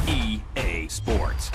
EA Sports.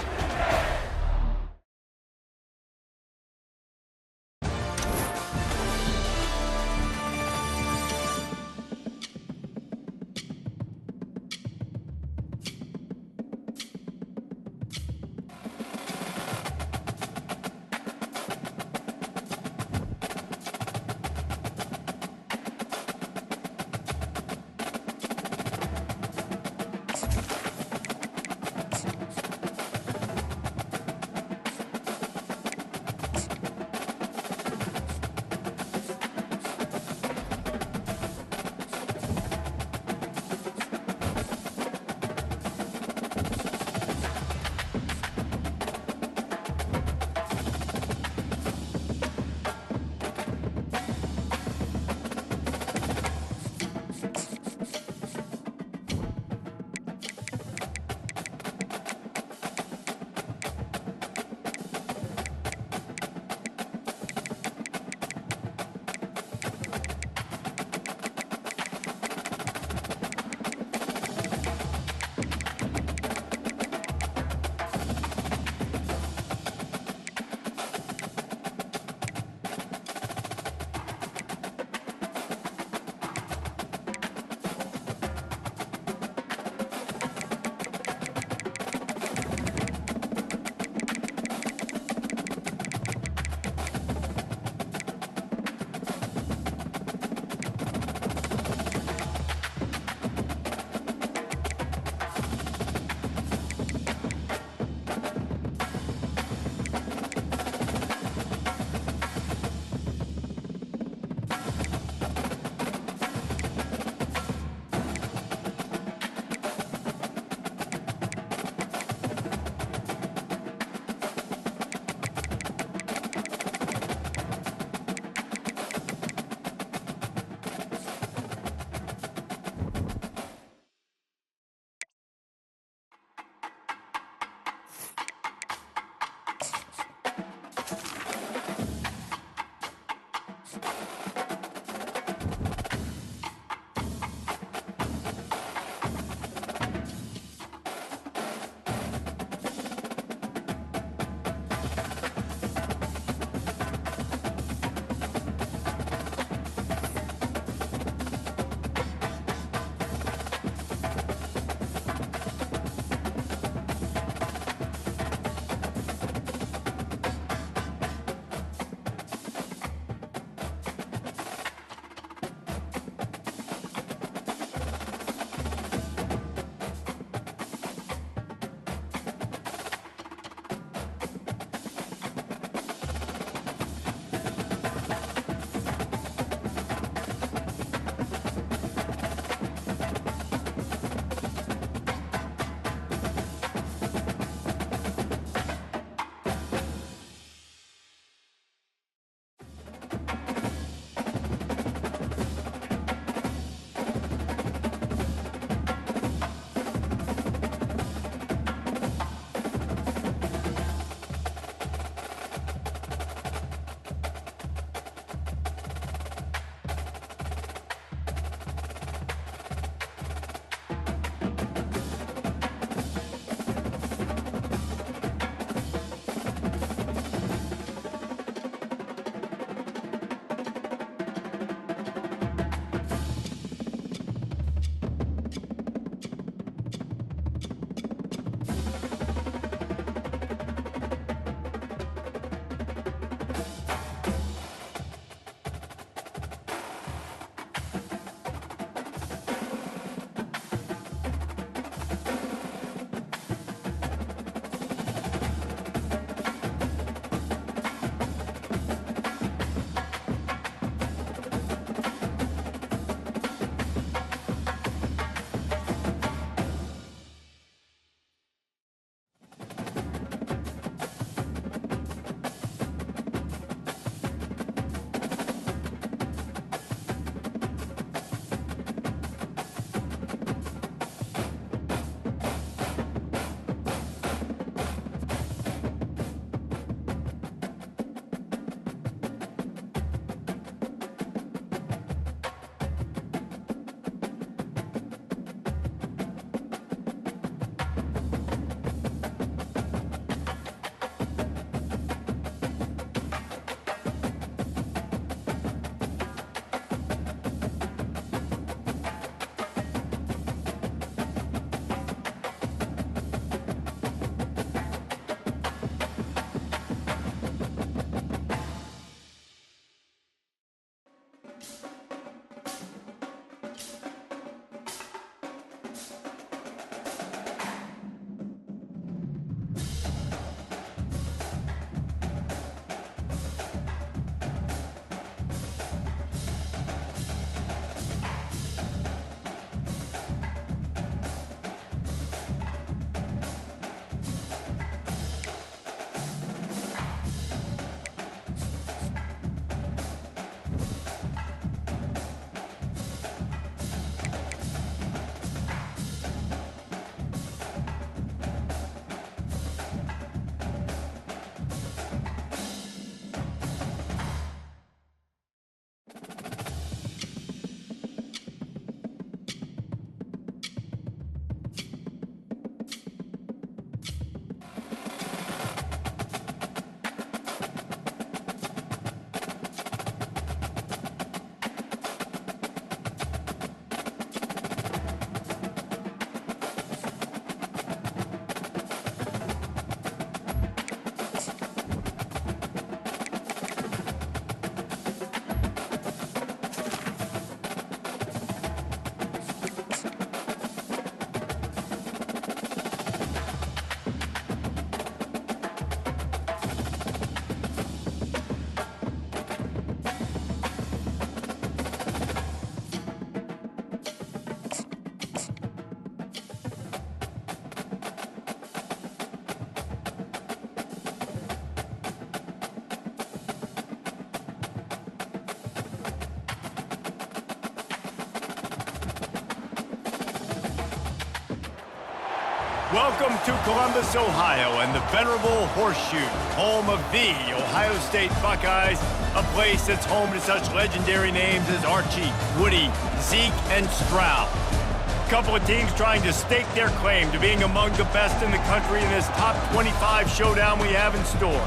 Welcome to Columbus, Ohio, and the venerable Horseshoe, home of the Ohio State Buckeyes, a place that's home to such legendary names as Archie, Woody, Zeke, and Stroud. A couple of teams trying to stake their claim to being among the best in the country in this top 25 showdown we have in store.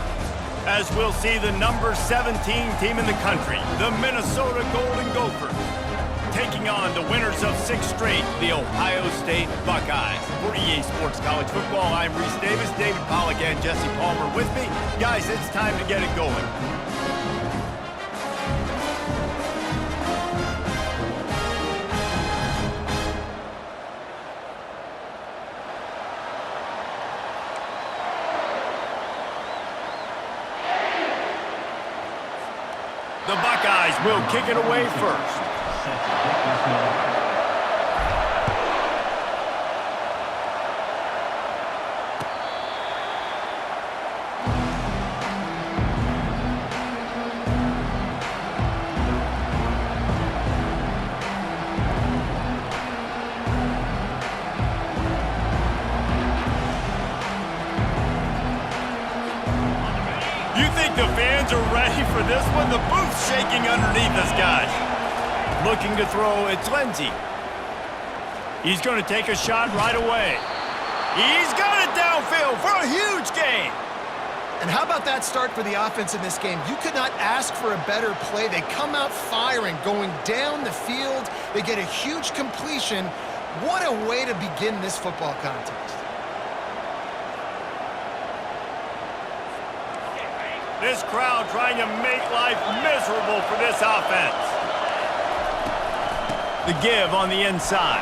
As we'll see the number 17 team in the country, the Minnesota Golden Gophers, taking on the winners of 6 straight, the Ohio State Buckeyes. For EA Sports College Football, I'm Reese Davis, David Pollack, and Jesse Palmer with me. Guys, it's time to get it going. The Buckeyes will kick it away first. You think the fans are ready for this one? The booth's shaking underneath us, guys. Looking to throw, it's Lindsey. He's going to take a shot right away. He's got it downfield for a huge gain. And how about that start for the offense in this game? You could not ask for a better play. They come out firing, going down the field. They get a huge completion. What a way to begin this football contest. This crowd trying to make life miserable for this offense. The give on the inside.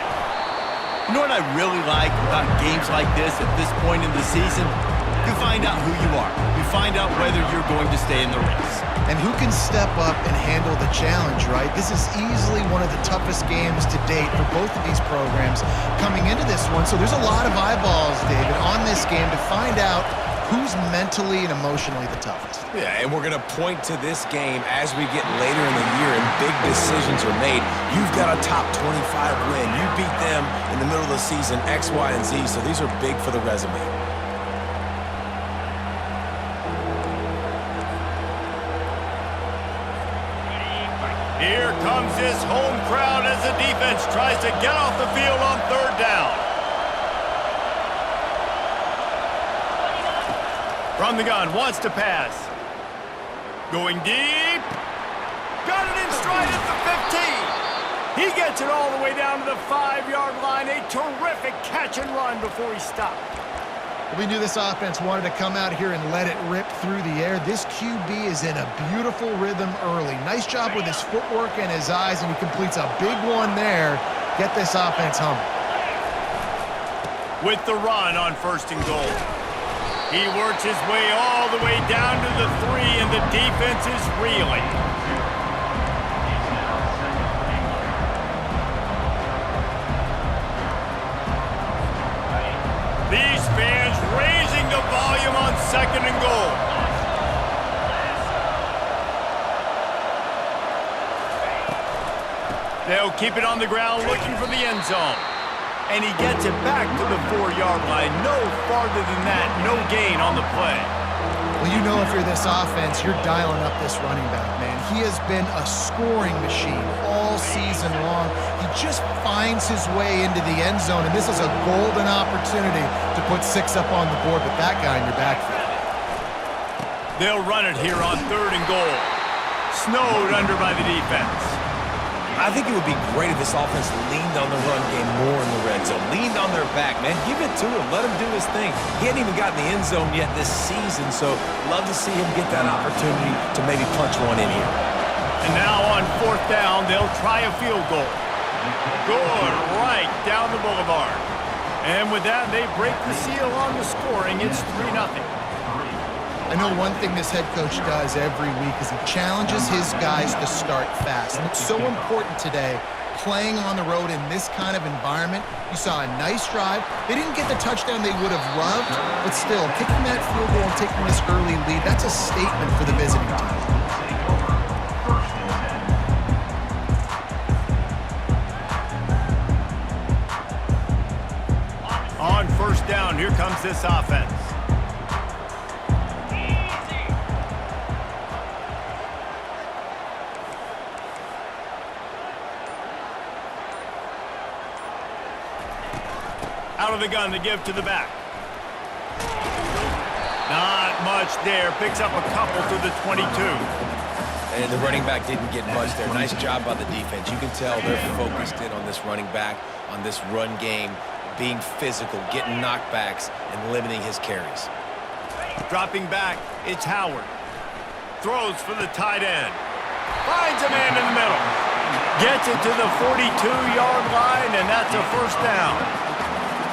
You know what I really like about games like this at this point in the season? You find out who you are. You find out whether you're going to stay in the race. And who can step up and handle the challenge, right? This is easily one of the toughest games to date for both of these programs coming into this one. So there's a lot of eyeballs, David, on this game to find out who's mentally and emotionally the toughest. Yeah, and we're going to point to this game as we get later in the year and big decisions are made. You've got a top 25 win. You beat them in the middle of the season, X, Y, and Z, so these are big for the resume. Here comes this home crowd as the defense tries to get off the field on 3rd down. From the gun, wants to pass. Going deep. Got it in stride at the 15. He gets it all the way down to the 5-yard line. A terrific catch and run before he stopped. We knew this offense wanted to come out here and let it rip through the air. This QB is in a beautiful rhythm early. Nice job with his footwork and his eyes, and he completes a big one there. Get this offense humming. With the run on 1st and goal. He works his way all the way down to the 3, and the defense is reeling. These fans raising the volume on 2nd and goal. They'll keep it on the ground looking for the end zone. And he gets it back to the 4-yard line. No farther than that. No gain on the play. Well, you know if you're this offense, you're dialing up this running back, man. He has been a scoring machine all season long. He just finds his way into the end zone, and this is a golden opportunity to put 6 up on the board with that guy in your backfield. They'll run it here on 3rd and goal. Snowed under by the defense. I think it would be great if this offense leaned on the run game more in the red zone. Leaned on their back, man. Give it to him. Let him do his thing. He hadn't even gotten the end zone yet this season, so love to see him get that opportunity to maybe punch one in here. And now on 4th down, they'll try a field goal. Good, right down the boulevard. And with that, they break the seal on the scoring. It's 3-0. I know one thing this head coach does every week is he challenges his guys to start fast. And it's so important today, playing on the road in this kind of environment. You saw a nice drive. They didn't get the touchdown they would have loved, but still, kicking that field goal and taking this early lead, that's a statement for the visiting team. On 1st first down. Here comes this offense. Out of the gun to give to the back. Not much there. Picks up a couple to the 22. And the running back didn't get much there. Nice job by the defense. You can tell they're focused in on this running back, on this run game, being physical, getting knockbacks, and limiting his carries. Dropping back, it's Howard. Throws for the tight end. Finds a man in the middle. Gets it to the 42-yard line, and that's a first down.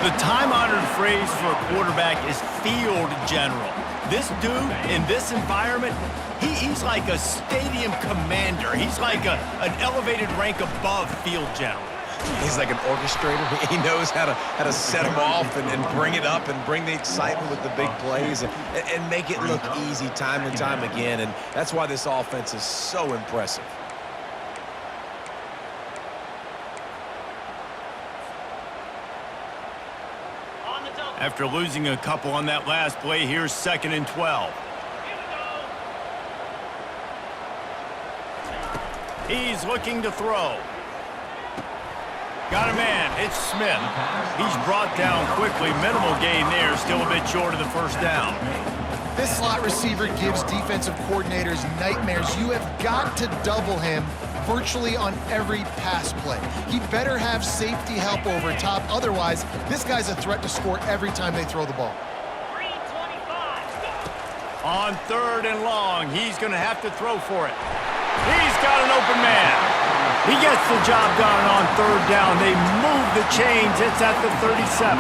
The time-honored phrase for a quarterback is field general. This dude, in this environment, he's like a stadium commander. He's like an elevated rank above field general. He's like an orchestrator. He knows how to set them off and bring it up and bring the excitement with the big plays and make it look easy time and time again. And that's why this offense is so impressive. After losing a couple on that last play, here's 2nd and 12. He's looking to throw. Got a man. It's Smith. He's brought down quickly. Minimal gain there. Still a bit short of the first down. This slot receiver gives defensive coordinators nightmares. You have got to double him virtually on every pass play. He better have safety help over top. Otherwise, this guy's a threat to score every time they throw the ball. On 3rd and long, he's going to have to throw for it. He's got an open man. He gets the job done on 3rd down. They move the chains. It's at the 37.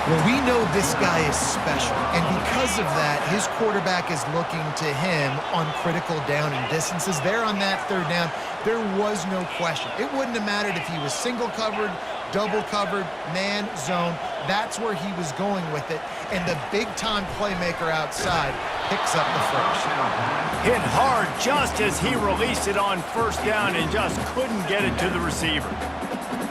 Well, we know this guy is special, and because of that, his quarterback is looking to him on critical down and distances. There on that 3rd down, there was no question. It wouldn't have mattered if he was single covered, double covered, man, zone. That's where he was going with it, and the big-time playmaker outside picks up the first. Hit hard just as he released it on 1st down and just couldn't get it to the receiver.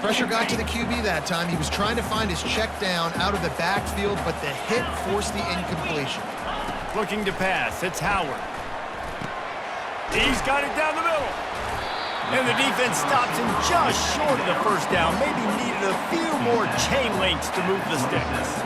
Pressure got to the QB that time. He was trying to find his check down out of the backfield, but the hit forced the incompletion. Looking to pass. It's Howard. He's got it down the middle. And the defense stops him just short of the first down. Maybe needed a few more chain links to move the sticks.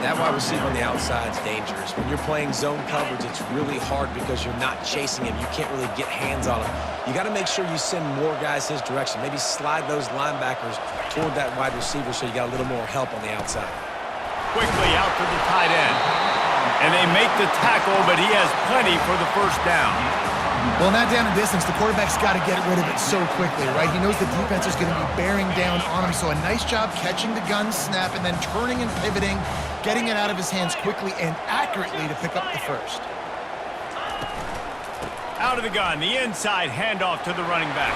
That wide receiver on the outside is dangerous. When you're playing zone coverage, it's really hard because you're not chasing him. You can't really get hands on him. You got to make sure you send more guys his direction. Maybe slide those linebackers toward that wide receiver so you got a little more help on the outside. Quickly out to the tight end. And they make the tackle, but he has plenty for the first down. Well, in that down and distance, the quarterback's got to get rid of it so quickly, right? He knows the defense is going to be bearing down on him, so a nice job catching the gun snap and then turning and pivoting, getting it out of his hands quickly and accurately to pick up the first. Out of the gun, the inside handoff to the running back.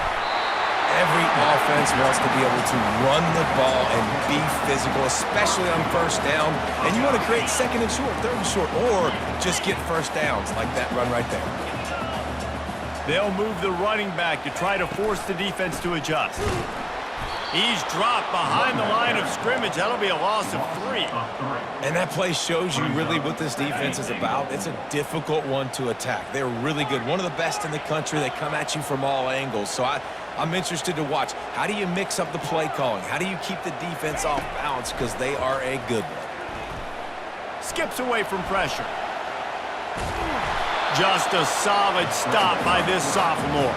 Every offense wants to be able to run the ball and be physical, especially on 1st down. And you want to create 2nd and short, 3rd and short, or just get first downs like that run right there. They'll move the running back to try to force the defense to adjust. He's dropped behind the line of scrimmage. That'll be a loss of 3. And that play shows you really what this defense is about. It's a difficult one to attack. They're really good. One of the best in the country. They come at you from all angles. So I'm interested to watch. How do you mix up the play calling? How do you keep the defense off balance? Because they are a good one. Skips away from pressure. Just a solid stop by this sophomore.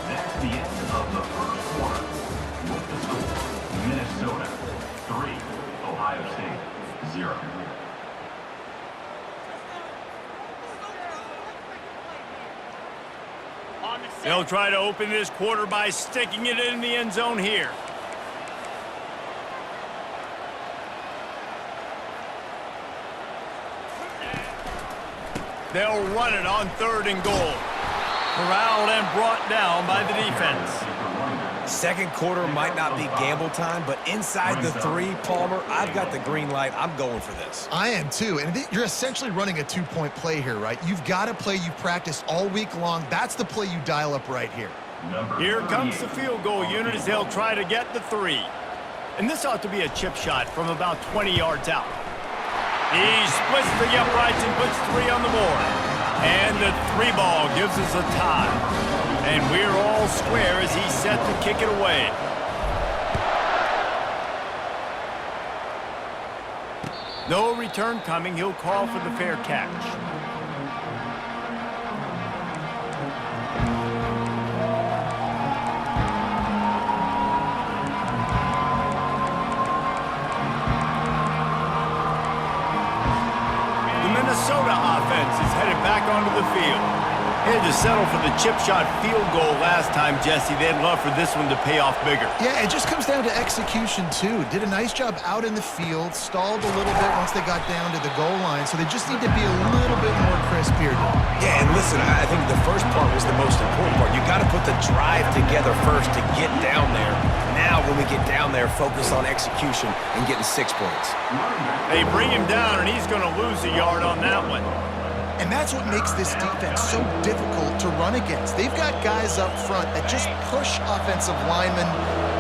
That's the end of the first quarter. With the score, Minnesota 3, Ohio State 0. They'll try to open this quarter by sticking it in the end zone here. They'll run it on 3rd and goal. Corralled and brought down by the defense. Second quarter might not be gamble time, but inside the 3, Palmer, I've got the green light. I'm going for this. I am too, and you're essentially running a 2-point play here, right? You've got a play you've practiced all week long. That's the play you dial up right here. Here comes the field goal unit as they'll try to get the 3. And this ought to be a chip shot from about 20 yards out. He splits the uprights and puts 3 on the board. And the 3 ball gives us a tie. And we're all square as he's set to kick it away. No return coming. He'll call for the fair catch. The Minnesota offense is headed back onto the field. They had to settle for the chip shot field goal last time, Jesse. They'd love for this one to pay off bigger. Yeah, it just comes down to execution, too. Did a nice job out in the field, stalled a little bit once they got down to the goal line, so they just need to be a little bit more crisp here. Yeah, and listen, I think the first part was the most important part. You got to put the drive together first to get down there. Now, when we get down there, focus on execution and getting 6 points. They bring him down, and he's going to lose a yard on that one. And that's what makes this defense so difficult to run against. They've got guys up front that just push offensive linemen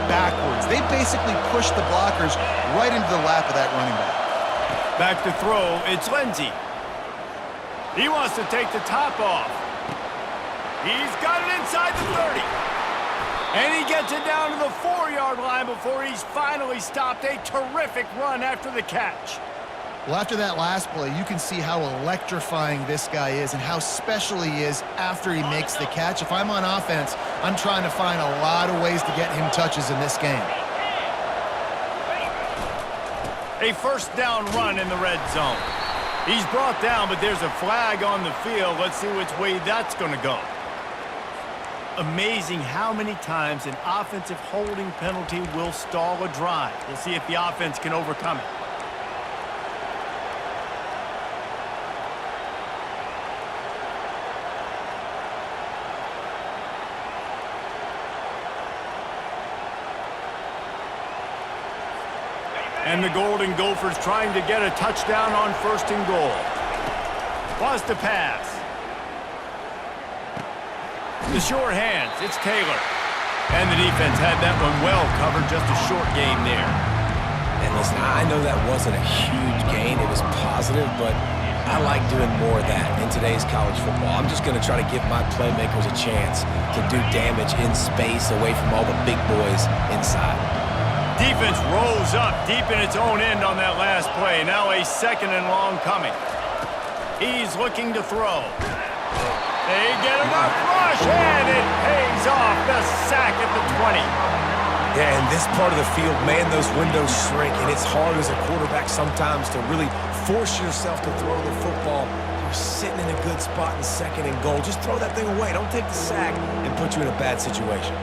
backwards. They basically push the blockers right into the lap of that running back. Back to throw, it's Lindsey. He wants to take the top off. He's got it inside the 30. And he gets it down to the 4-yard line before he's finally stopped. A terrific run after the catch. Well, after that last play, you can see how electrifying this guy is and how special he is after he makes the catch. If I'm on offense, I'm trying to find a lot of ways to get him touches in this game. A first down run in the red zone. He's brought down, but there's a flag on the field. Let's see which way that's going to go. Amazing how many times an offensive holding penalty will stall a drive. We'll see if the offense can overcome it. And the Golden Gophers trying to get a touchdown on 1st and goal. Was to pass. The short hands, it's Taylor. And the defense had that one well covered, just a short game there. And listen, I know that wasn't a huge gain. It was positive, but I like doing more of that in today's college football. I'm just going to try to give my playmakers a chance to do damage in space away from all the big boys inside. Defense rolls up deep in its own end on that last play. Now a 2nd and long coming. He's looking to throw. They get enough rush, and it pays off. The sack at the 20. Yeah, in this part of the field, man, those windows shrink, and it's hard as a quarterback sometimes to really force yourself to throw the football. You're sitting in a good spot in 2nd and goal. Just throw that thing away. Don't take the sack and put you in a bad situation.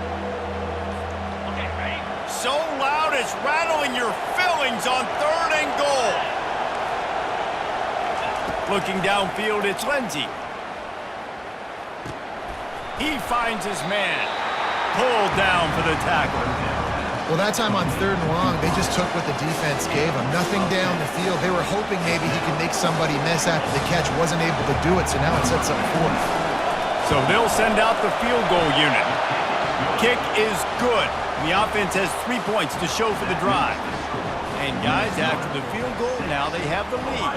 So loud it's rattling your fillings on 3rd and goal. Looking downfield, it's Lindsey. He finds his man. Pulled down for the tackle. Well, that time on 3rd and long, they just took what the defense gave him. Nothing down the field. They were hoping maybe he could make somebody miss after the catch. Wasn't able to do it, so now it sets up 4th. So they'll send out the field goal unit. Kick is good. The offense has 3 points to show for the drive. And guys, after the field goal, now they have the lead.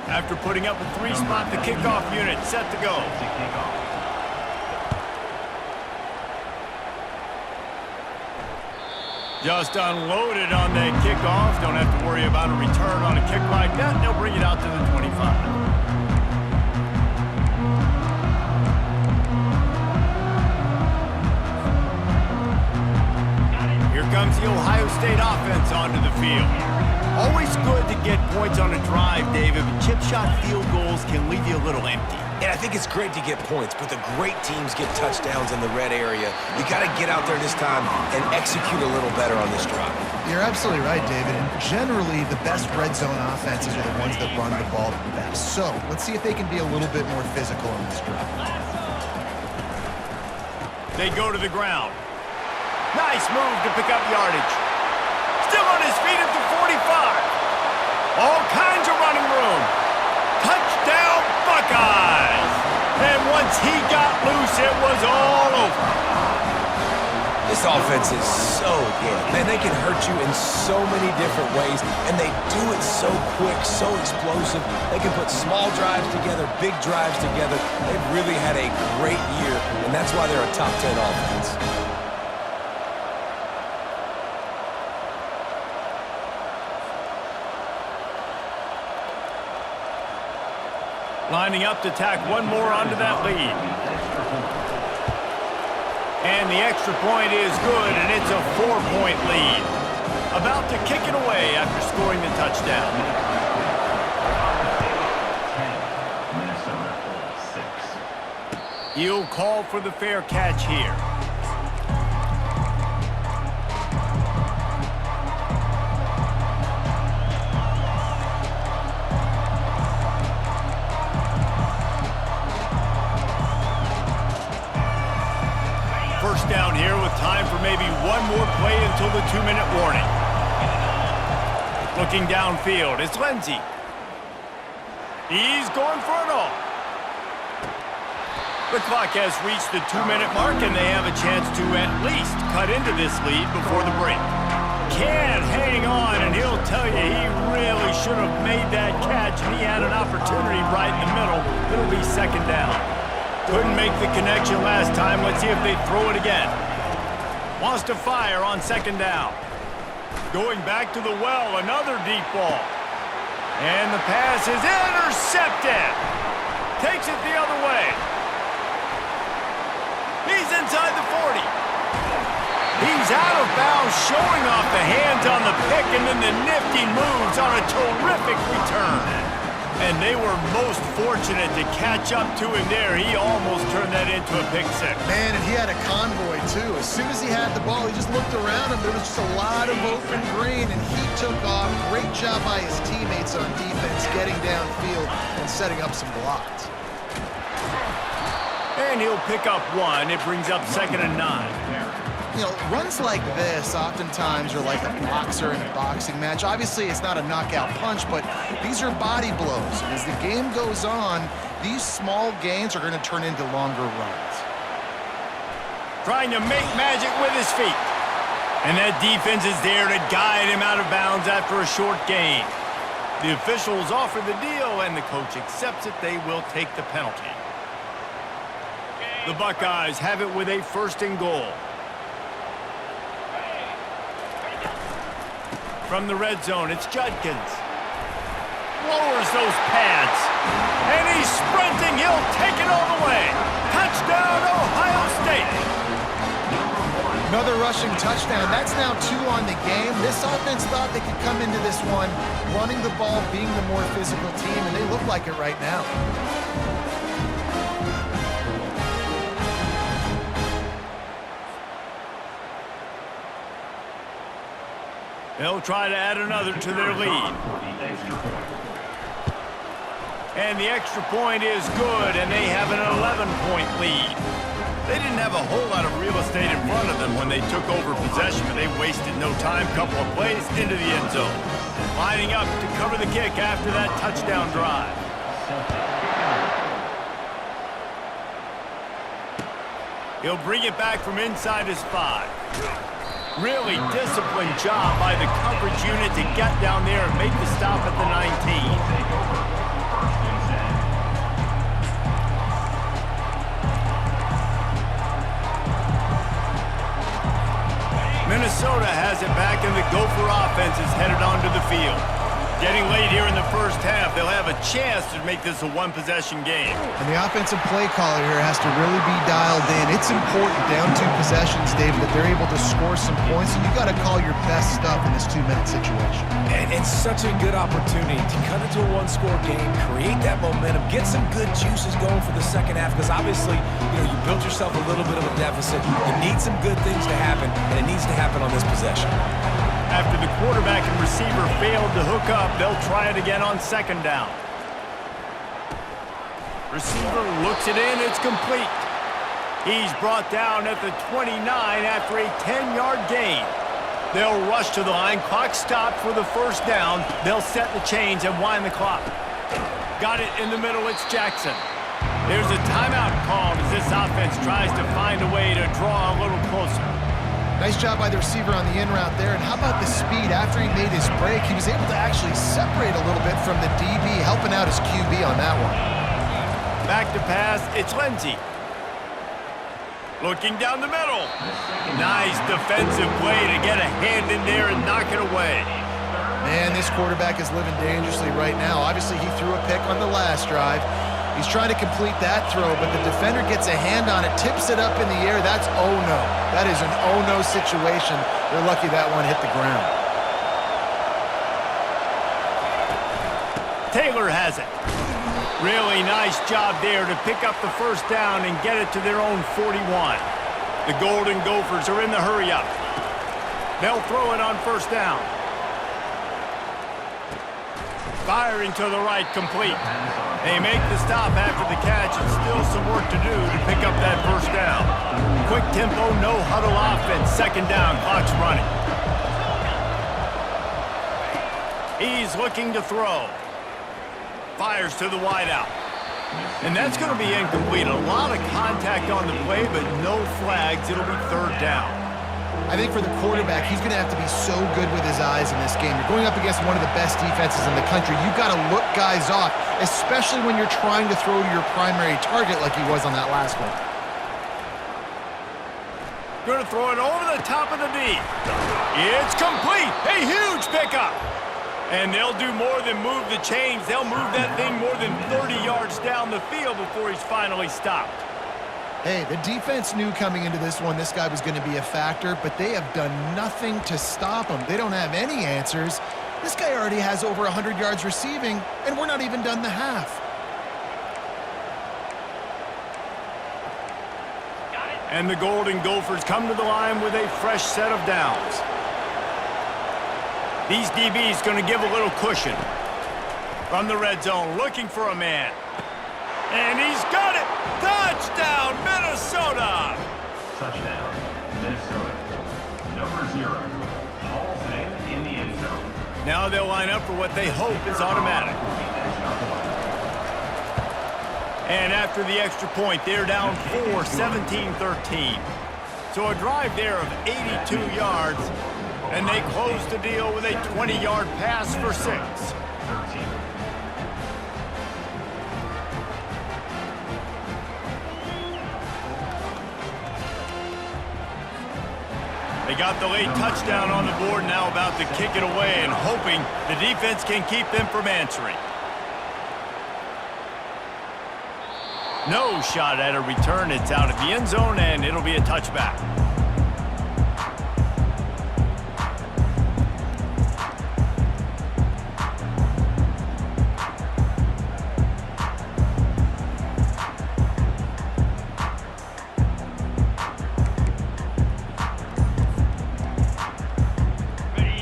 After putting up a 3-spot, the kickoff unit set to go. Just unloaded on that kickoff. Don't have to worry about a return on a kick like that. They'll bring it out to the 25. Here comes the Ohio State offense onto the field. Always good to get points on a drive, David, but chip shot field goals can leave you a little empty. And I think it's great to get points, but the great teams get touchdowns in the red area. You got to get out there this time and execute a little better on this drive. You're absolutely right, David. And generally, the best red zone offenses are the ones that run the ball the best. So let's see if they can be a little bit more physical in this drive. They go to the ground. Nice move to pick up yardage. Still on his feet at the 45. All kinds of running room. Touchdown, Buckeyes! And once he got loose, it was all over. This offense is so good. Man, they can hurt you in so many different ways, and they do it so quick, so explosive. They can put small drives together, big drives together. They've really had a great year, and that's why they're a top 10 offense. Lining up to tack one more onto that lead. And the extra point is good, and it's a 4-point lead. About to kick it away after scoring the touchdown. Minnesota 6. He'll call for the fair catch here. First down here with time for maybe one more play until the 2-minute warning. Looking downfield, it's Lindsey. He's going for it all. The clock has reached the 2-minute mark, and they have a chance to at least cut into this lead before the break. Can't hang on, and he'll tell you he really should have made that catch, and he had an opportunity right in the middle. It'll be second down. Couldn't make the connection last time. Let's see if they throw it again. Wants to fire on second down. Going back to the well, another deep ball. And the pass is intercepted. Takes it the other way. He's inside the 40. He's out of bounds, showing off the hands on the pick, and then the nifty moves on a terrific return. And they were most fortunate to catch up to him there. He almost turned that into a pick six. Man, and he had a convoy, too. As soon as he had the ball, he just looked around him. There was just a lot of open green, and he took off. Great job by his teammates on defense, getting downfield and setting up some blocks. And he'll pick up one. It brings up 2nd and 9. You know, runs like this oftentimes are like a boxer in a boxing match. Obviously, it's not a knockout punch, but these are body blows. And as the game goes on, these small gains are going to turn into longer runs. Trying to make magic with his feet. And that defense is there to guide him out of bounds after a short gain. The officials offer the deal, and the coach accepts it. They will take the penalty. The Buckeyes have it with a 1st and goal. From the red zone, it's Judkins. Lowers those pads. And he's sprinting. He'll take it all the way. Touchdown, Ohio State. Another rushing touchdown. That's now 2 on the game. This offense thought they could come into this one running the ball, being the more physical team, and they look like it right now. They'll try to add another to their lead. And the extra point is good, and they have an 11-point lead. They didn't have a whole lot of real estate in front of them when they took over possession, but they wasted no time. Couple of plays into the end zone. Lining up to cover the kick after that touchdown drive. He'll bring it back from inside his 5. Really disciplined job by the coverage unit to get down there and make the stop at the 19. Minnesota has it back, and the Gopher offense is headed onto the field. Getting late here in the first half, they'll have a chance to make this a one-possession game. And the offensive play caller here has to really be dialed in. It's important down 2 possessions, David, that they're able to score some points, and you got to call your best stuff in this 2-minute situation. And it's such a good opportunity to cut into a one-score game, create that momentum, get some good juices going for the second half, because obviously, you built yourself a little bit of a deficit. You need some good things to happen, and it needs to happen on this possession. After the quarterback and receiver failed to hook up, they'll try it again on second down. Receiver looks it in, it's complete. He's brought down at the 29 after a 10-yard gain. They'll rush to the line, clock stopped for the first down. They'll set the chains and wind the clock. Got it in the middle, it's Jackson. There's a timeout called as this offense tries to find a way to draw a little closer. Nice job by the receiver on the in route there. And how about the speed? After he made his break, he was able to actually separate a little bit from the DB, helping out his QB on that one. Back to pass, it's Lindsey. Looking down the middle. Nice defensive play to get a hand in there and knock it away. Man, this quarterback is living dangerously right now. Obviously, he threw a pick on the last drive. He's trying to complete that throw, but the defender gets a hand on it, tips it up in the air. That's oh-no. That is an oh-no situation. They're lucky that one hit the ground. Taylor has it. Really nice job there to pick up the first down and get it to their own 41. The Golden Gophers are in the hurry-up. They'll throw it on first down. Firing to the right, complete. They make the stop after the catch, and still some work to do to pick up that first down. Quick tempo, no huddle offense. Second down, clock's running. He's looking to throw. Fires to the wideout. And that's going to be incomplete. A lot of contact on the play, but no flags. It'll be third down. I think for the quarterback, he's going to have to be so good with his eyes in this game. You're going up against one of the best defenses in the country. You've got to look guys off, especially when you're trying to throw to your primary target like he was on that last one. Going to throw it over the top of the D. It's complete. A huge pickup. And they'll do more than move the chains. They'll move that thing more than 30 yards down the field before he's finally stopped. Hey, the defense knew coming into this one this guy was going to be a factor, but they have done nothing to stop him. They don't have any answers. This guy already has over 100 yards receiving, and we're not even done the half. And the Golden Gophers come to the line with a fresh set of downs. These DBs going to give a little cushion. From the red zone, looking for a man. And he's got it! Touchdown, Minnesota! Touchdown, Minnesota. Number 0, Hall's name in the end zone. Now they'll line up for what they hope is automatic. And after the extra point, they're down 4, 17-13. So a drive there of 82 yards, and they close the deal with a 20-yard pass for 6. They got the late touchdown on the board, now about to kick it away and hoping the defense can keep them from answering. No shot at a return. It's out of the end zone, and it'll be a touchback.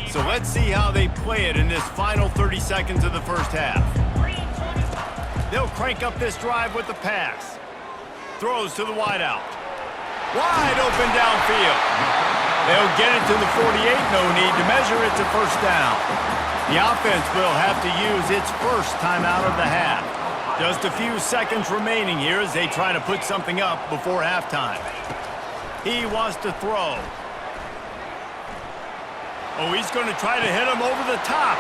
So let's see how they play it in this final 30 seconds of the first half. They'll crank up this drive with the pass. Throws to the wideout. Wide open downfield. They'll get it to the 48. No need to measure. It's a first down. The offense will have to use its first timeout of the half. Just a few seconds remaining here as they try to put something up before halftime. He wants to throw. Oh, he's going to try to hit him over the top.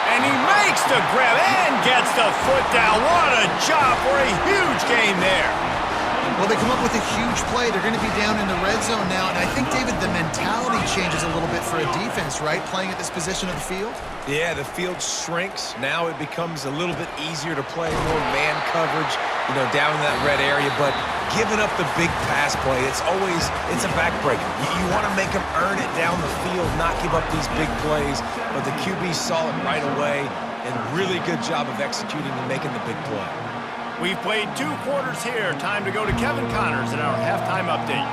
And he makes the grab and gets the foot down. What a job for a huge gain there. Well, they come up with a huge play. They're going to be down in the red zone now. And I think, David, the mentality changes a little bit for a defense, right? Playing at this position of the field? Yeah, the field shrinks. Now it becomes a little bit easier to play, more man coverage, down in that red area. But giving up the big pass play, it's a backbreaker. You want to make them earn it down the field, not give up these big plays. But the QB saw it right away, and really good job of executing and making the big play. We've played 2 quarters here. Time to go to Kevin Connors in our halftime update.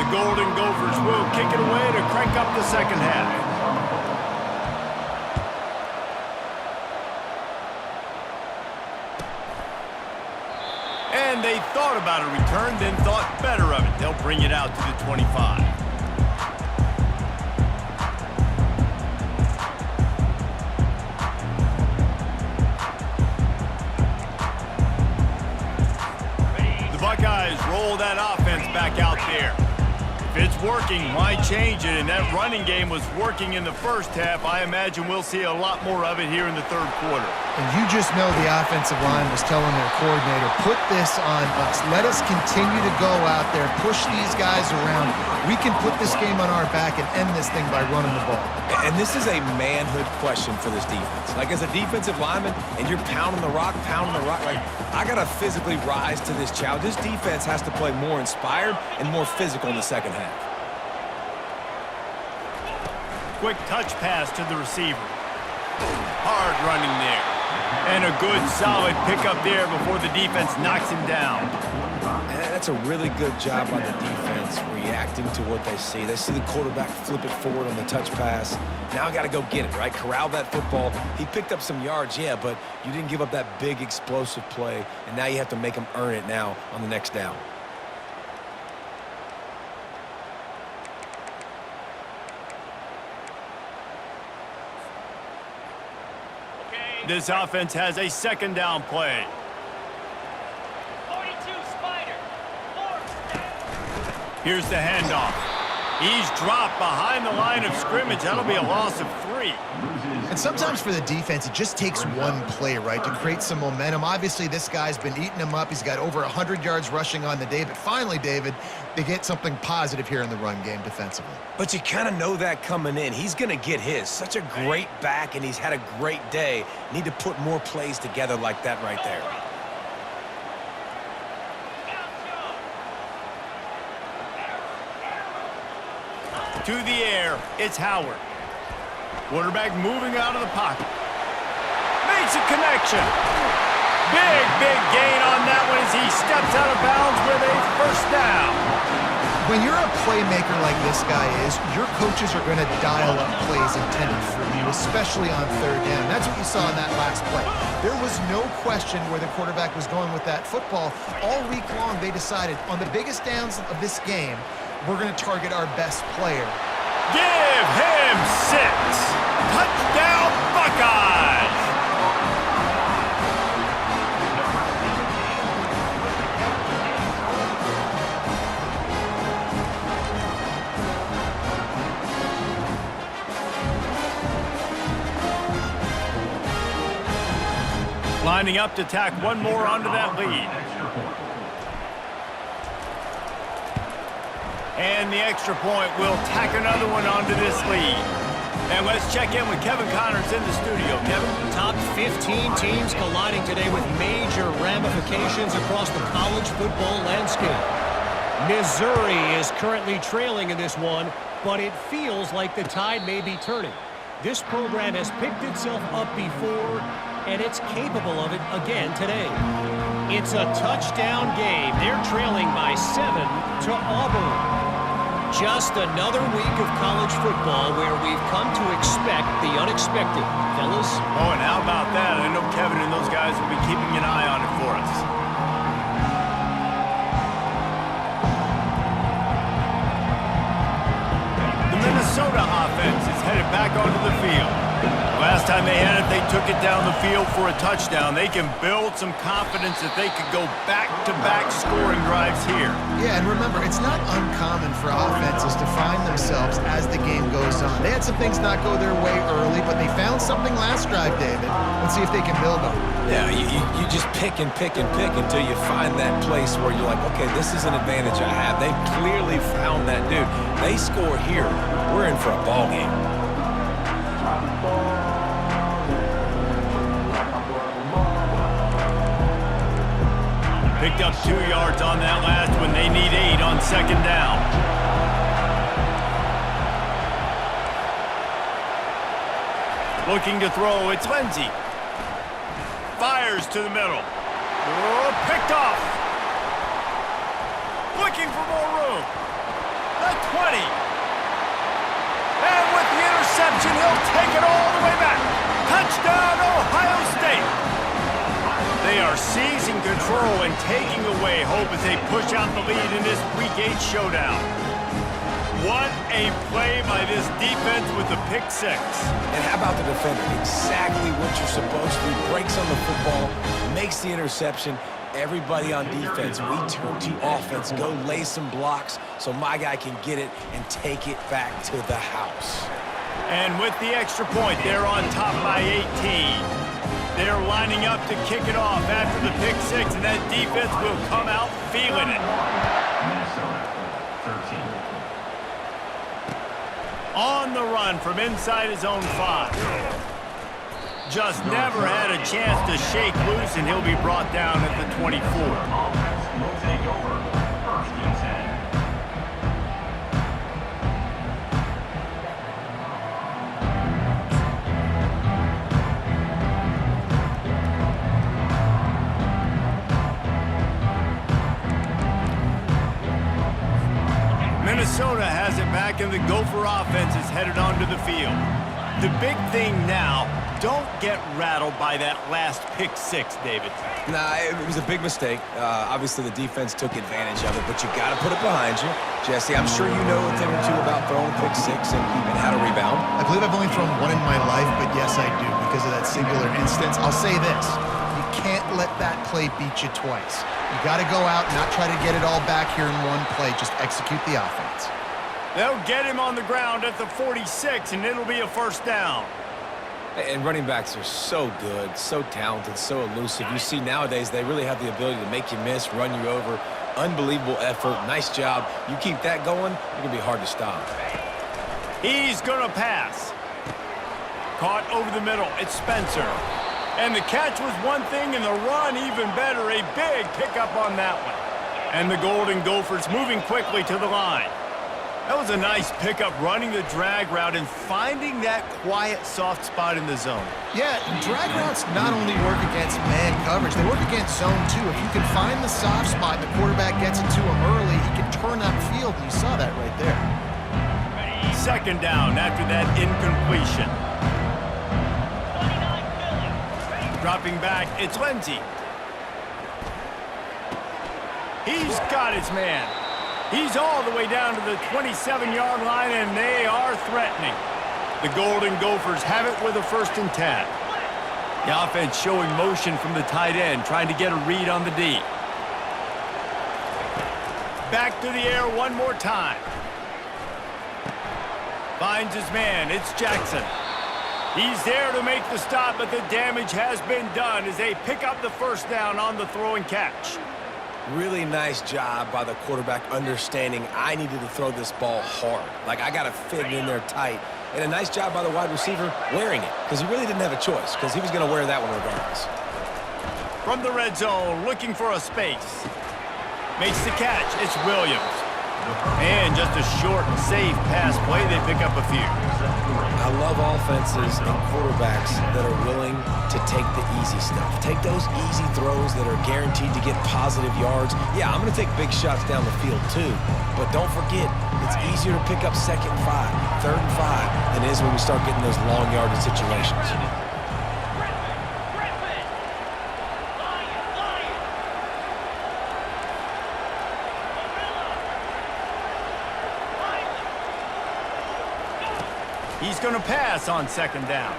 The Golden Gophers will kick it away to crank up the second half. And they thought about a return, then thought better of it. They'll bring it out to the 25. Buckeyes roll that offense back out there. If it's working, why change it? And that running game was working in the first half. I imagine we'll see a lot more of it here in the third quarter. And you just know the offensive line was telling their coordinator, put this on us. Let us continue to go out there, push these guys around. We can put this game on our back and end this thing by running the ball. And this is a manhood question for this defense. Like, as a defensive lineman, and you're pounding the rock, like, I got to physically rise to this challenge. This defense has to play more inspired and more physical in the second half. Quick touch pass to the receiver. Hard running there. And a good, solid pickup there before the defense knocks him down. And that's a really good job by the defense, reacting to what they see. They see the quarterback flip it forward on the touch pass. Now I got to go get it, right? Corral that football. He picked up some yards, yeah, but you didn't give up that big explosive play, and now you have to make him earn it now on the next down. This offense has a second down play. 42 Spider. Here's the handoff. He's dropped behind the line of scrimmage. That'll be a loss of 3. And sometimes for the defense, it just takes one play, right, to create some momentum. Obviously, this guy's been eating him up. He's got over 100 yards rushing on the day. But finally, David, they get something positive here in the run game defensively. But you kind of know that coming in. He's going to get his. Such a great back, and he's had a great day. Need to put more plays together like that right there. To the air, it's Howard. Quarterback moving out of the pocket. Makes a connection. Big gain on that one as he steps out of bounds with a first down. When you're a playmaker like this guy is, your coaches are going to dial up plays intended for you, especially on third down. That's what you saw in that last play. There was no question where the quarterback was going with that football. All week long, they decided on the biggest downs of this game, we're going to target our best player. Give him 6. Touchdown, Buckeyes! Lining up to tack one more onto that lead. And the extra point will tack another one onto this lead. And let's check in with Kevin Connors in the studio. Kevin? Top 15 teams colliding today with major ramifications across the college football landscape. Missouri is currently trailing in this one, but it feels like the tide may be turning. This program has picked itself up before, and it's capable of it again today. It's a touchdown game. They're trailing by 7 to Auburn. Just another week of college football where we've come to expect the unexpected, fellas. Oh, and how about that? I know Kevin and those guys will be keeping an eye on it for us. The Minnesota offense is headed back onto the field. Last time they had it, they took it down the field for a touchdown. They can build some confidence that they could go back-to-back scoring drives here. Yeah, and remember, it's not uncommon for offenses to find themselves as the game goes on They had some things not go their way early, but they found something last drive, David. Let's see if they can build on it. Yeah, you just pick and pick and pick until you find that place where you're like, okay, this is an advantage I have. They've clearly found that dude. They score here, we're in for a ball game. Picked up 2 yards on that last one. They need 8 on second down. Looking to throw, it's Lindsey. Fires to the middle. Oh, picked off. Looking for more room. The 20. And with the interception, he'll take it all the way back. Touchdown, Ohio State. They are seizing control and taking away hope as they push out the lead in this Week 8 showdown. What a play by this defense with the pick 6. And how about the defender? Exactly what you're supposed to do. Breaks on the football, makes the interception. Everybody on defense, we turn to offense. Go lay some blocks so my guy can get it and take it back to the house. And with the extra point, they're on top by 18. They're lining up to kick it off after the pick 6, and that defense will come out feeling it. Minnesota, 13. On the run from inside his own 5. Just never had a chance to shake loose, and he'll be brought down at the 24. Offense will take over. First and 10. Minnesota has it back, and the Gopher offense is headed onto the field. The big thing now, don't get rattled by that last pick 6, David. Nah, it was a big mistake. Obviously, the defense took advantage of it, but you got to put it behind you. Jesse, I'm sure you know a thing or two about throwing a pick 6 and how to rebound. I believe I've only thrown one in my life, but yes, I do because of that singular instance. I'll say this. You can't let that play beat you twice. You got to go out and not try to get it all back here in one play. Just execute the offense. They'll get him on the ground at the 46, and it'll be a first down. And running backs are so good, so talented, so elusive. You see nowadays they really have the ability to make you miss, run you over. Unbelievable effort. Nice job. You keep that going, you're going to be hard to stop. He's going to pass. Caught over the middle. It's Spencer. And the catch was one thing, and the run even better. A big pickup on that one. And the Golden Gophers moving quickly to the line. That was a nice pickup, running the drag route and finding that quiet, soft spot in the zone. Yeah, drag routes not only work against man coverage, they work against zone too. If you can find the soft spot and the quarterback gets it to him early, he can turn that field, and you saw that right there. Second down after that incompletion. Dropping back, it's Lindsey. He's got his man. He's all the way down to the 27-yard line, and they are threatening. The Golden Gophers have it with a 1st and 10. The offense showing motion from the tight end, trying to get a read on the D. Back to the air one more time. Finds his man. It's Jackson. He's there to make the stop, but the damage has been done as they pick up the first down on the throw and catch. Really nice job by the quarterback understanding I needed to throw this ball hard. Like, I got to fit it in there tight. And a nice job by the wide receiver wearing it, because he really didn't have a choice, because he was going to wear that one regardless. From the red zone, looking for a space. Makes the catch. It's Williams. And just a short, safe pass play. They pick up a few. I love offenses and quarterbacks that are willing to take the easy stuff. Take those easy throws that are guaranteed to get positive yards. Yeah, I'm going to take big shots down the field too. But don't forget, it's easier to pick up 2nd and 5, 3rd and 5 than it is when we start getting those long yardage situations. He's going to pass on 2nd down.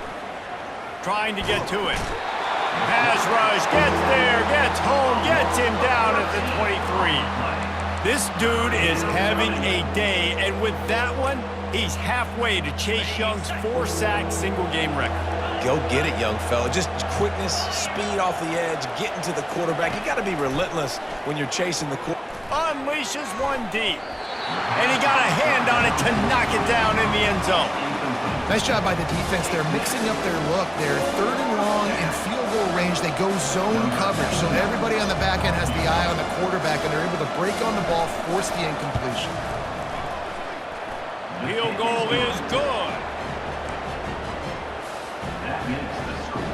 Trying to get to it. Pass rush, gets there, gets home, gets him down at the 23. This dude is having a day, and with that one, he's halfway to Chase Young's 4-sack single-game record. Go get it, young fella. Just quickness, speed off the edge, getting to the quarterback. You got to be relentless when you're chasing the quarterback. Unleashes one deep, and he got a hand on it to knock it down in the end zone. Nice job by the defense. They're mixing up their look. They're 3rd and long in field goal range. They go zone coverage, so everybody on the back end has the eye on the quarterback, and they're able to break on the ball, force the incompletion. Field goal is good. That makes the score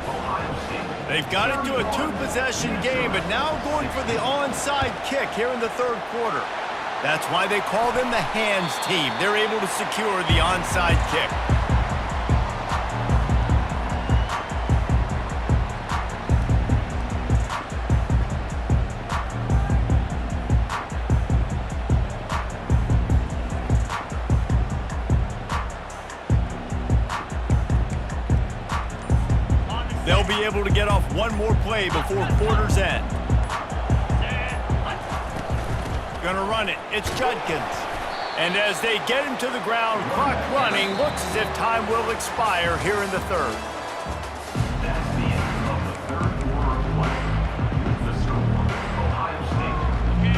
Ohio State. They've got it to a 2-possession game, but now going for the onside kick here in the 3rd quarter. That's why they call them the hands team. They're able to secure the onside kick. They'll be able to get off one more play before quarter's end. Gonna run it. It's Judkins. And as they get him to the ground, clock running, looks as if time will expire here in the 3rd. That's the end of the 3rd quarter of play. The score Ohio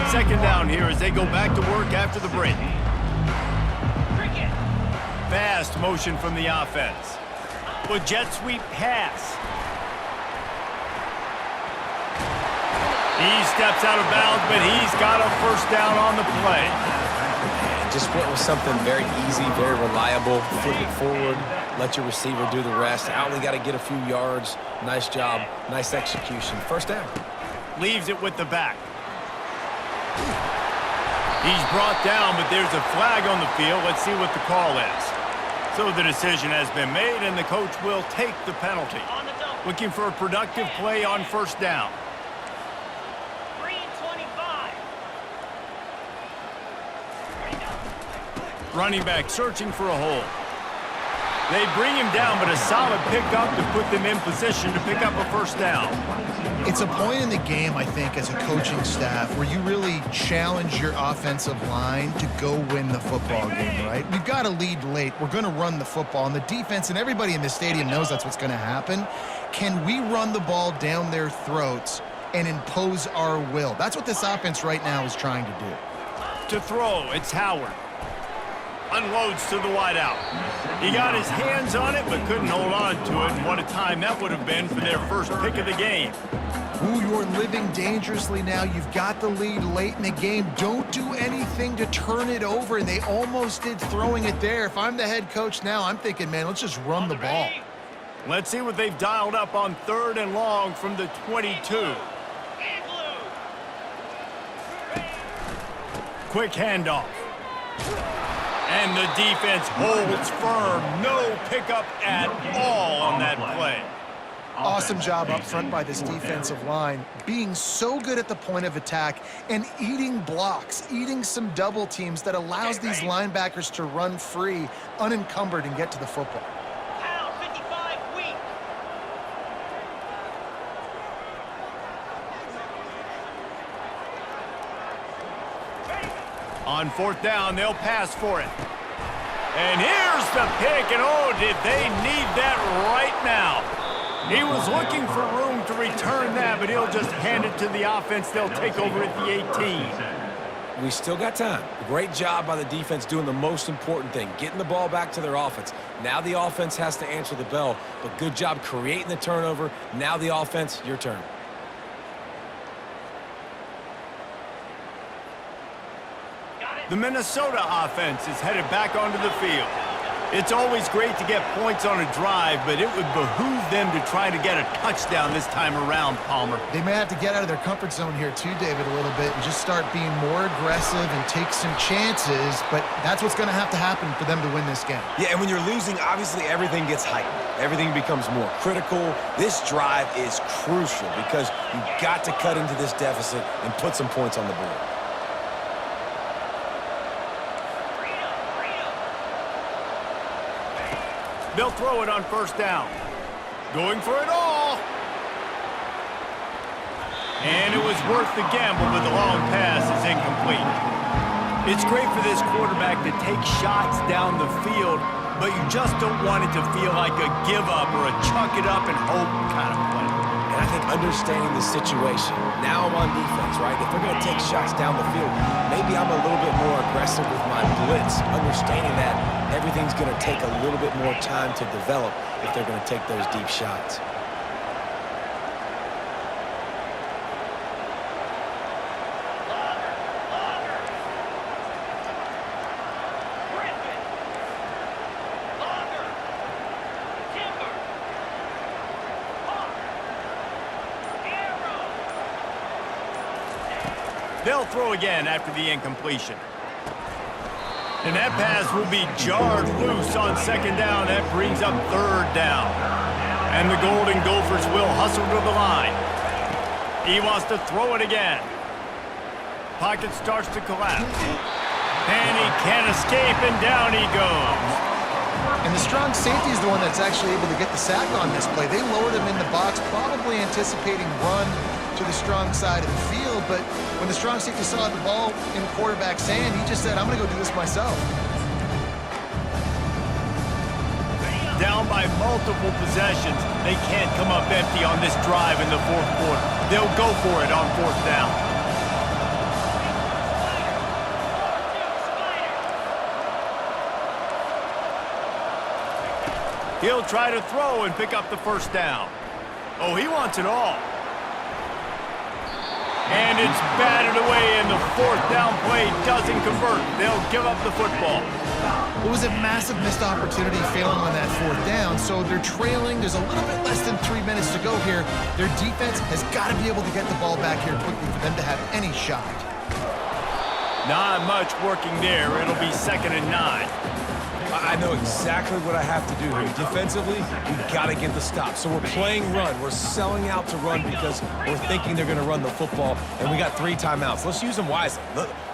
State. 2nd down here as they go back to work after the break. Fast motion from the offense. With jet sweep pass. He steps out of bounds, but he's got a 1st down on the play. Man, just went with something very easy, very reliable. Flip it forward, let your receiver do the rest. I only got to get a few yards. Nice job, nice execution. 1st down. Leaves it with the back. He's brought down, but there's a flag on the field. Let's see what the call is. So the decision has been made, and the coach will take the penalty. Looking for a productive play on 1st down. Running back searching for a hole. They bring him down, but a solid pickup to put them in position to pick up a 1st down. It's a point in the game, I think, as a coaching staff where you really challenge your offensive line to go win the football game, right? We've got to lead late. We're going to run the football, and the defense and everybody in the stadium knows that's what's going to happen. Can we run the ball down their throats and impose our will? That's what this offense right now is trying to do. To throw, it's Howard. Unloads to the wideout. He got his hands on it, but couldn't hold on to it. And what a time that would have been for their 1st pick of the game. Ooh, you're living dangerously now. You've got the lead late in the game. Don't do anything to turn it over. And they almost did throwing it there. If I'm the head coach now, I'm thinking, man, let's just run the ball. Let's see what they've dialed up on 3rd and long from the 22. Quick handoff. And the defense holds firm. No pickup at all on that play. Awesome job up front by this defensive line, being so good at the point of attack and eating blocks, eating some double teams that allows these linebackers to run free, unencumbered, and get to the football. On 4th down, they'll pass for it. And here's the pick, and oh, did they need that right now. He was looking for room to return that, but he'll just hand it to the offense. They'll take over at the 18. We still got time. Great job by the defense doing the most important thing, getting the ball back to their offense. Now the offense has to answer the bell, but good job creating the turnover. Now the offense, your turn. The Minnesota offense is headed back onto the field. It's always great to get points on a drive, but it would behoove them to try to get a touchdown this time around, Palmer. They may have to get out of their comfort zone here too, David, a little bit and just start being more aggressive and take some chances, but that's what's going to happen for them to win this game. Yeah, and when you're losing, obviously everything gets heightened. Everything becomes more critical. This drive is crucial because you've got to cut into this deficit and put some points on the board. They'll throw it on 1st down. Going for it all. And it was worth the gamble, but the long pass is incomplete. It's great for this quarterback to take shots down the field, but you just don't want it to feel like a give-up or a chuck it up and hope kind of play. And I think understanding the situation, now I'm on defense, right? If they're going to take shots down the field, maybe I'm a little bit more aggressive with my blitz, understanding that everything's going to take a little bit more time to develop if they're going to take those deep shots. They'll throw again after the incompletion. And that pass will be jarred loose on second down. That brings up third down. And the Golden Gophers will hustle to the line. He wants to throw it again. Pocket starts to collapse. And he can't escape, and down he goes. And the strong safety is the one that's actually able to get the sack on this play. They lowered him in the box, probably anticipating run to the strong side of the field, but when the strong safety saw the ball in the quarterback's hand, he just said, I'm going to go do this myself. Down by multiple possessions, they can't come up empty on this drive in the fourth quarter. They'll go for it on fourth down. He'll try to throw and pick up the first down. Oh, he wants it all. And it's batted away, and the fourth down play doesn't convert. They'll give up the football. It was a massive missed opportunity failing on that fourth down, so they're trailing. There's a little bit less than 3 minutes to go here. Their defense has got to be able to get the ball back here quickly for them to have any shot. Not much working there. It'll be 2nd and 9. I know exactly what I have to do here. Defensively, we've got to get the stop. So we're playing run. We're selling out to run because we're thinking they're going to run the football, and we got 3 timeouts. Let's use them wisely.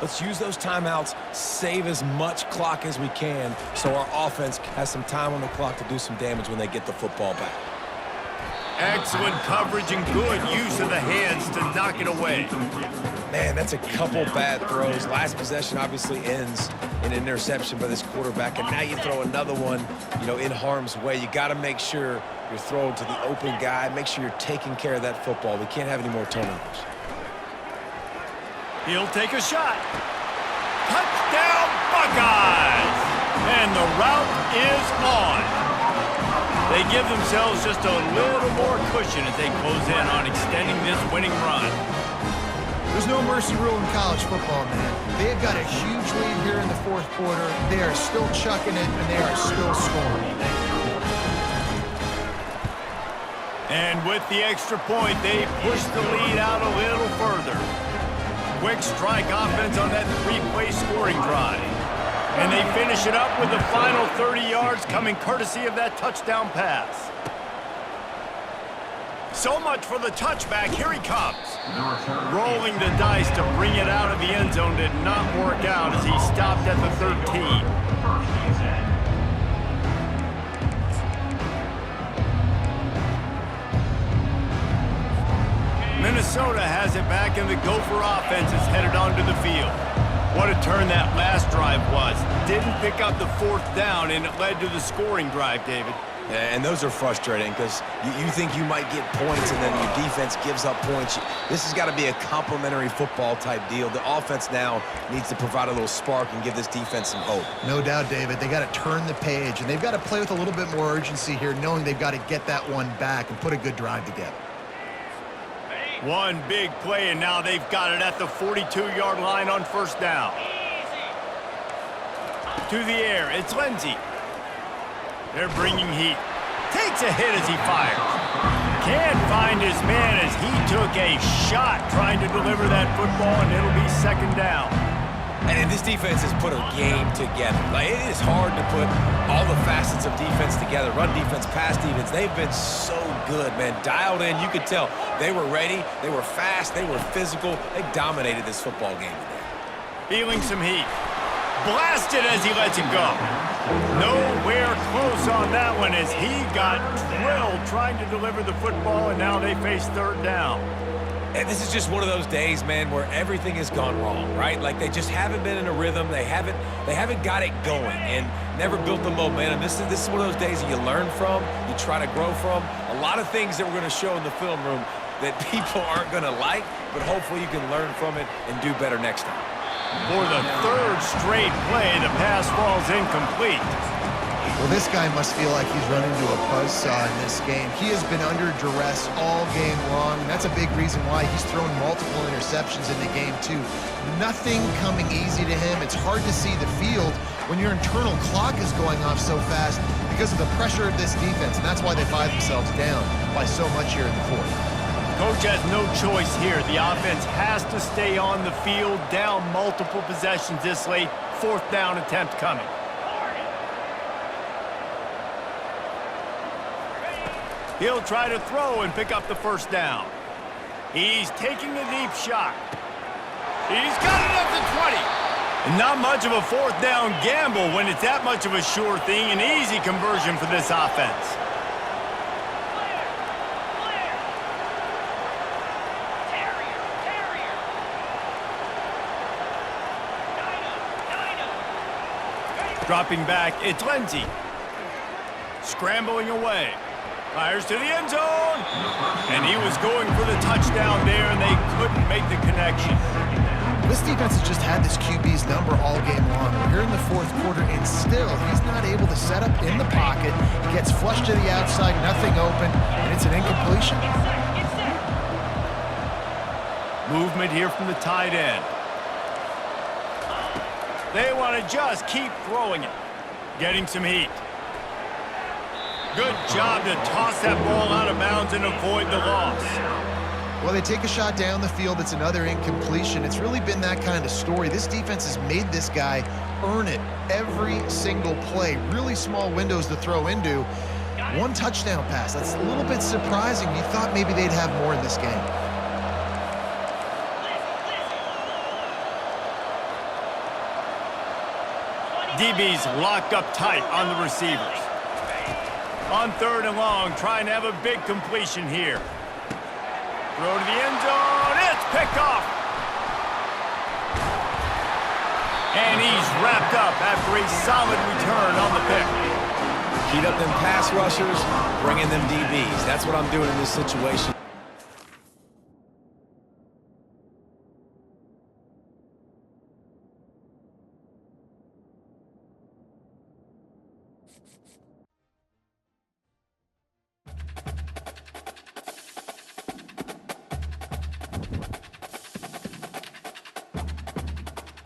Let's use those timeouts, save as much clock as we can so our offense has some time on the clock to do some damage when they get the football back. Excellent coverage and good use of the hands to knock it away. Man, that's a couple bad throws. Last possession obviously ends in an interception by this quarterback, and now you throw another one, in harm's way. You got to make sure you're throwing to the open guy. Make sure you're taking care of that football. We can't have any more turnovers. He'll take a shot. Touchdown, Buckeyes! And the route is on. They give themselves just a little more cushion as they close in on extending this winning run. There's no mercy rule in college football, man. They've got a huge lead here in the fourth quarter. They are still chucking it, and they are still scoring. And with the extra point, they push the lead out a little further. Quick strike offense on that 3-play scoring drive. And they finish it up with the final 30 yards coming courtesy of that touchdown pass. So much for the touchback. Here he comes. Rolling the dice to bring it out of the end zone did not work out as he stopped at the 13. Minnesota has it back, and the Gopher offense is headed onto the field. What a turn that last drive was. Didn't pick up the fourth down, and it led to the scoring drive, David. And those are frustrating because you think you might get points and then your defense gives up points. This has got to be a complimentary football type deal. The offense now needs to provide a little spark and give this defense some hope. No doubt, David. They got to turn the page, and they've got to play with a little bit more urgency here, knowing they've got to get that one back and put a good drive together. One big play, and now they've got it at the 42-yard line on first down. To the air, it's Lindsey. They're bringing heat. Takes a hit as he fires. Can't find his man as he took a shot trying to deliver that football, and it'll be 2nd down. And this defense has put a game together. Like, it is hard to put all the facets of defense together. Run defense, pass defense. They've been so good, man. Dialed in. You could tell they were ready. They were fast. They were physical. They dominated this football game today. Feeling some heat. Blasted as he lets it go. Nowhere close on that one as he got drilled trying to deliver the football, and now they face 3rd down. And this is just one of those days, man, where everything has gone wrong, right? Like they just haven't been in a rhythm. They haven't got it going and never built the momentum. This is one of those days that you learn from, you try to grow from. A lot of things that we're going to show in the film room that people aren't going to like, but hopefully you can learn from it and do better next time. For the third straight play, the pass falls incomplete. Well, this guy must feel like he's run into a buzzsaw in this game. He has been under duress all game long, and that's a big reason why he's thrown multiple interceptions in the game, too. Nothing coming easy to him. It's hard to see the field when your internal clock is going off so fast because of the pressure of this defense, and that's why they find themselves down by so much here in the fourth. Coach has no choice here. The offense has to stay on the field, down multiple possessions this late. Fourth down attempt coming. He'll try to throw and pick up the first down. He's taking a deep shot. He's got it at the 20. And not much of a fourth down gamble when it's that much of a sure thing. An easy conversion for this offense. Dropping back, it's Lindsey. Scrambling away. Fires to the end zone. And he was going for the touchdown there, and they couldn't make the connection. This defense has just had this QB's number all game long. We're here in the fourth quarter, and still he's not able to set up in the pocket. He gets flushed to the outside, nothing open, and it's an incompletion. Movement here from the tight end. They want to just keep throwing it. Getting some heat. Good job to toss that ball out of bounds and avoid the loss. Well, they take a shot down the field. It's another incompletion. It's really been that kind of story. This defense has made this guy earn it every single play. Really small windows to throw into. One touchdown pass. That's a little bit surprising. You thought maybe they'd have more in this game. DB's locked up tight on the receivers. On third and long, trying to have a big completion here. Throw to the end zone. It's picked off. And he's wrapped up after a solid return on the pick. Heat up them pass rushers, bring in them DBs. That's what I'm doing in this situation.